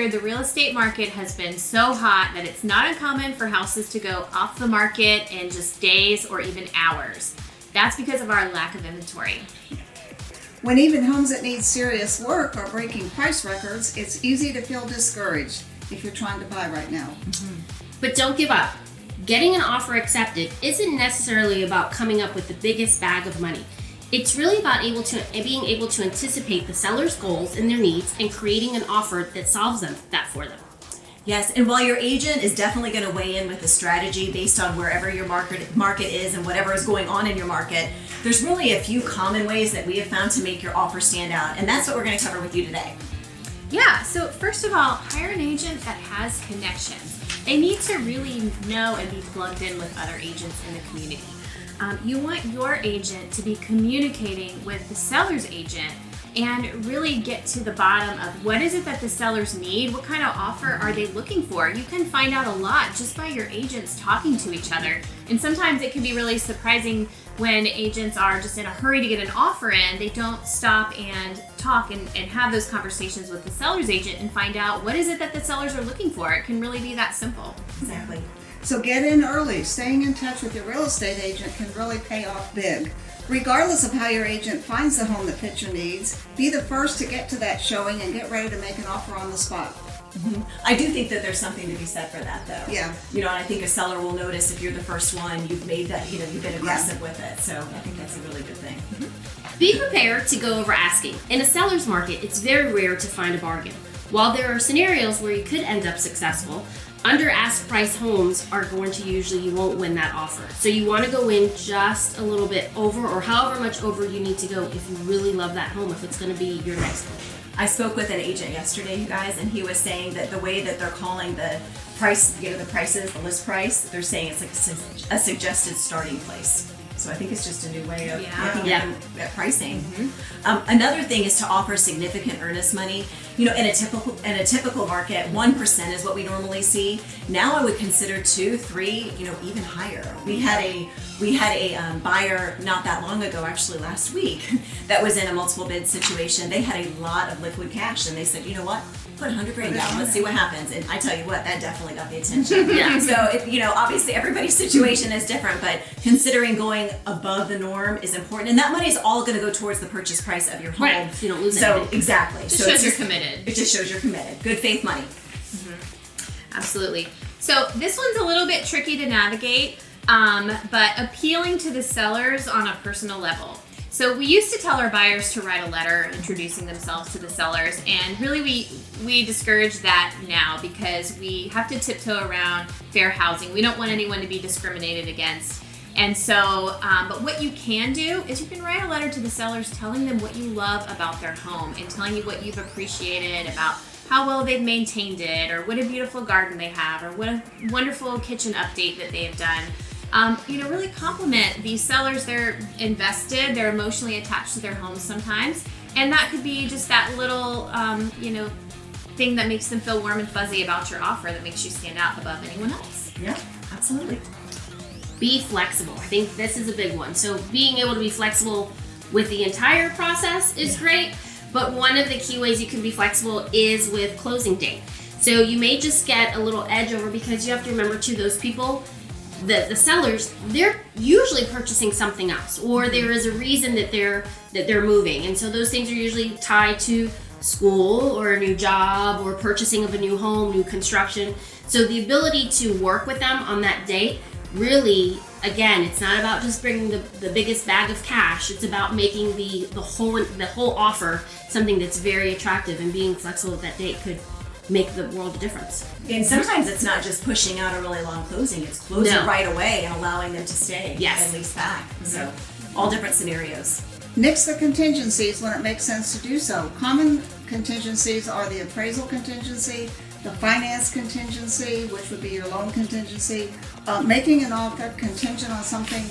year, the real estate market has been so hot that it's not uncommon for houses to go off the market in just days or even hours. That's because of our lack of inventory. When even homes that need serious work are breaking price records, it's easy to feel discouraged if you're trying to buy right now. But don't give up. Getting an offer accepted isn't necessarily about coming up with the biggest bag of money. It's really about being able to anticipate the seller's goals and their needs and creating an offer that solves that for them. Yes, and while your agent is definitely going to weigh in with a strategy based on wherever your market is and whatever is going on in your market, there's really a few common ways that we have found to make your offer stand out, and that's what we're going to cover with you today. Yeah, so first of all, hire an agent that has connections. They need to really know and be plugged in with other agents in the community. You want your agent to be communicating with the seller's agent and really get to the bottom of what is it that the sellers need, what kind of offer are they looking for. You can find out a lot just by your agents talking to each other. And sometimes it can be really surprising when agents are just in a hurry to get an offer in, they don't stop and talk and have those conversations with the seller's agent and find out what is it that the sellers are looking for. It can really be that simple. Exactly. So get in early. Staying in touch with your real estate agent can really pay off big. Regardless of how your agent finds the home that fits your needs, be the first to get to that showing and get ready to make an offer on the spot. I do think that there's something to be said for that, though. Yeah. And I think a seller will notice if you're the first one, you've made that, you've been aggressive with it. So I think that's a really good thing. Be prepared to go over asking. In a seller's market, it's very rare to find a bargain. While there are scenarios where you could end up successful, under ask price homes are going to you won't win that offer. So you want to go in just a little bit over or however much over you need to go if you really love that home, if it's going to be your next home. I spoke with an agent yesterday, you guys, and he was saying that the way that they're calling the price, the prices, the list price, they're saying it's like a suggested starting place. So I think it's just a new way of looking at pricing. Another thing is to offer significant earnest money. In a typical market, 1% is what we normally see. Now I would consider 2, 3, even higher. We had a buyer not that long ago, actually last week, that was in a multiple bid situation. They had a lot of liquid cash, and they said, you know what? Put $100,000 down. Let's see what happens. And I tell you what, that definitely got the attention. So, obviously everybody's situation is different, but considering going above the norm is important. And that money is all going to go towards the purchase price of your home. Right. So you don't lose anything. Exactly. It just shows you're committed. It just shows you're committed. Good faith money. Absolutely. So this one's a little bit tricky to navigate, but appealing to the sellers on a personal level. So we used to tell our buyers to write a letter introducing themselves to the sellers, and really we discourage that now because we have to tiptoe around fair housing. We don't want anyone to be discriminated against. And so, but what you can do is you can write a letter to the sellers telling them what you love about their home and telling you what you've appreciated about how well they've maintained it, or what a beautiful garden they have, or what a wonderful kitchen update that they have done. Really compliment these sellers. They're invested, they're emotionally attached to their homes sometimes. And that could be just that little, thing that makes them feel warm and fuzzy about your offer that makes you stand out above anyone else. Yeah, absolutely. Be flexible. I think this is a big one. So being able to be flexible with the entire process is great, but one of the key ways you can be flexible is with closing date. So you may just get a little edge over because you have to remember too, those people, the sellers, they're usually purchasing something else, or there is a reason that they're moving, and so those things are usually tied to school or a new job or purchasing of a new home, new construction. So the ability to work with them on that date, really, again, it's not about just bringing the biggest bag of cash. It's about making the whole offer something that's very attractive, and being flexible with that date could make the world a difference. And sometimes it's not just pushing out a really long closing, it's closing right away and allowing them to stay and lease back. So all different scenarios. Nix the contingencies when it makes sense to do so. Common contingencies are the appraisal contingency, the finance contingency, which would be your loan contingency. Making an offer contingent on something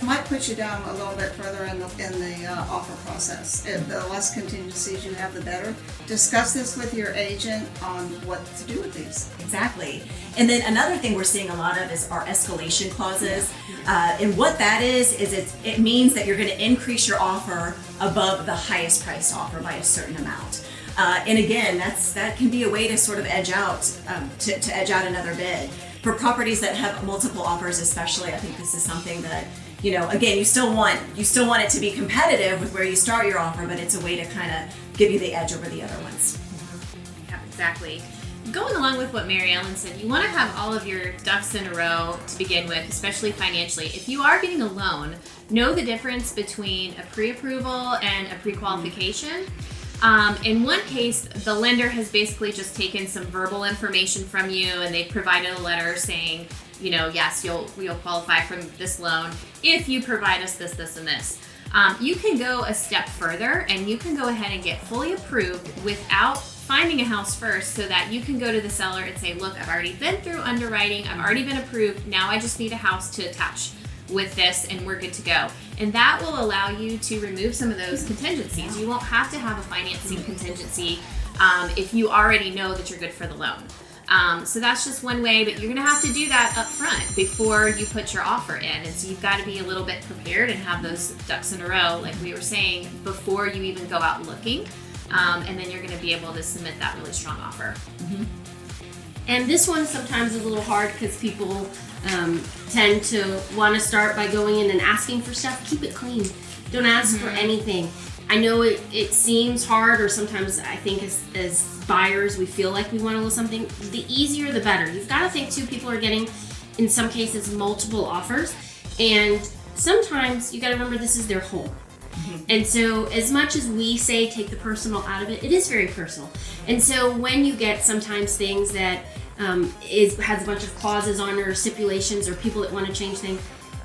might put you down a little bit further in the offer process. The less contingencies you have, the better. Discuss this with your agent on what to do with these. Exactly. And then another thing we're seeing a lot of is our escalation clauses. And what that is it means that you're going to increase your offer above the highest priced offer by a certain amount. And again, that can be a way to sort of edge out, to edge out another bid. For properties that have multiple offers especially, I think this is something that, again, you still want it to be competitive with where you start your offer, but it's a way to kind of give you the edge over the other ones. Yeah, exactly. Going along with what Meriellen said, you want to have all of your ducks in a row to begin with, especially financially. If you are getting a loan, know the difference between a pre-approval and a pre-qualification. In one case, the lender has basically just taken some verbal information from you and they've provided a letter saying, yes, you'll qualify for this loan if you provide us this, this, and this. You can go a step further and you can go ahead and get fully approved without finding a house first, so that you can go to the seller and say, look, I've already been through underwriting, I've already been approved, now I just need a house to attach with this and we're good to go. And that will allow you to remove some of those contingencies. You won't have to have a financing contingency if you already know that you're good for the loan. So that's just one way, but you're gonna have to do that up front before you put your offer in. And so you've got to be a little bit prepared and have those ducks in a row, like we were saying, before you even go out looking. And then you're gonna be able to submit that really strong offer. Mm-hmm. And this one sometimes is a little hard because people tend to want to start by going in and asking for stuff. Keep it clean. Don't ask for anything. I know it seems hard, or sometimes I think as buyers we feel like we want a little something. The easier the better. You've got to think too, people are getting, in some cases, multiple offers, and sometimes you got to remember this is their home. And so as much as we say take the personal out of it, it is very personal. And so when you get sometimes things that has a bunch of clauses on it or stipulations or people that want to change things,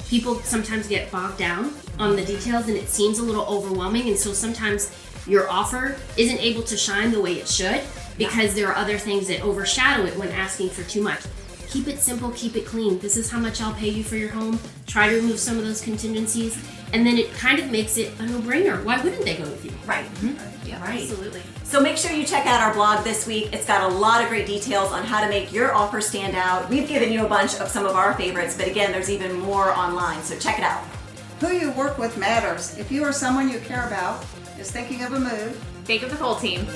people sometimes get bogged down on the details and it seems a little overwhelming. And so sometimes your offer isn't able to shine the way it should because there are other things that overshadow it when asking for too much. Keep it simple, keep it clean. This is how much I'll pay you for your home. Try to remove some of those contingencies. And then it kind of makes it a no-brainer. Why wouldn't they go with you? Right. Yeah, Right. absolutely. So make sure you check out our blog this week. It's got a lot of great details on how to make your offer stand out. We've given you a bunch of some of our favorites, but again, there's even more online, so check it out. Who you work with matters. If you or someone you care about is thinking of a move, Think of the whole team.